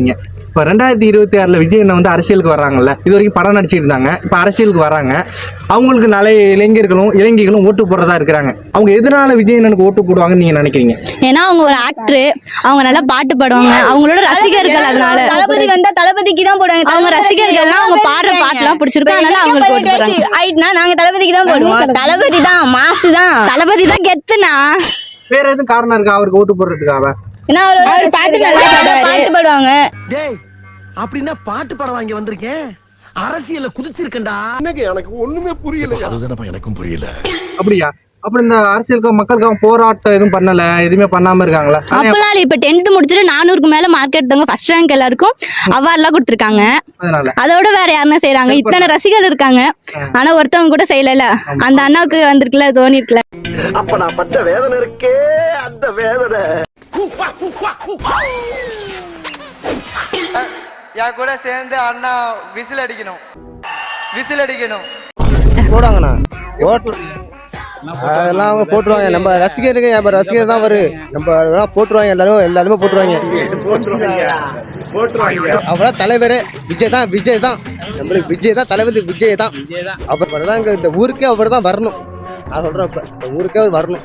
நினைக்கிறீங்க? இப்போ 2026 விஜய் அண்ணன் வந்து அரசியலுக்கு வர்றாங்கல்ல, இது வரைக்கும் படம் நடிச்சிட்டு இருந்தாங்க, இப்போ அரசியலுக்கு வராங்க. அவங்களுக்கு நிறைய இளைஞர்களும் ஓட்டு போடுறதா இருக்கிறாங்க. அவங்க எதனால விஜய் அண்ணனுக்கு ஓட்டு போடுவாங்கன்னு நீங்க நினைக்கிறீங்க? ஏன்னா அவங்க ஒரு ஆக்டர், அவங்க நல்லா பாட்டு பாடுவாங்க, அவங்களோட ரசிகர்கள். அதனால தளபதி வந்தா தளபதிக்கு தான் போடுவாங்க. அவங்க ரசிகர்கள்லாம் அவங்க பாடுற பாட்டுலாம் பிடிச்சிருக்கும், அதனால அவங்களுக்கு ஓட்டு போடுறாங்க. ஆயிட்டுனா நாங்க தளபதிக்கு தான் போடுவோம். தளபதி தான் மாசு தான், தளபதி தான் கெத்துனா. வேற எதுவும் காரணம் இருக்கா அவருக்கு ஓட்டு போடுறதுக்காக? ஏன்னா அவர் பாட்டு பாடுவாங்க. டேய் அப்படின்னா பாட்டு படம் வாங்கி வந்திருக்கேன், அரசியல்ல குதிச்சிருக்கேன்டா. எனக்கு ஒண்ணுமே புரியல. அதுதானப்பா எனக்கும் புரியல. அப்படியா? அப்புறம் இந்த அரசியலுக்கு மக்களுக்காக போராட்டம் எதுவும் பண்ணல, எதுவுமே பண்ணாம இருக்காங்களா? அப்பெல்லாம் இப்ப 10th முடிச்சுட்டு 400க்கு மேல மார்க் எடுத்தவங்க ஃபர்ஸ்ட் ரேங்க் எல்லாருக்கும் அவார்ட்லாம் கொடுத்துருக்காங்க. அதோட வேற யாருன்னா செய்யறாங்க? இத்தனை ரசிகர்கள் இருக்காங்க, ஆனா ஒருத்தவங்க கூட செய்யல. அந்த அண்ணாவுக்கு வந்திருக்குல, தோனி இருக்குல்ல. அப்ப நான் பட்ட வேதனை இருக்கே, அந்த வேதனை. என் கூட சேர்ந்து அண்ணா விசில் அடிக்கணும். போடுவாங்கண்ணா ஓட்டு, அதெல்லாம் அவங்க போட்டுருவாங்க. நம்ம ரசிகர் தான் வரும், நம்ம போட்டுருவாங்க. எல்லாருமே போட்டுருவாங்க. அப்புறம் தலைவர் விஜய் தான் நம்மளுக்கு விஜய் தான் தளபதி, விஜய் தான். அப்புறம் தான் இந்த ஊருக்கே அவர் தான் வரணும். நான் சொல்றேன், இப்ப இந்த ஊருக்கே வரணும்.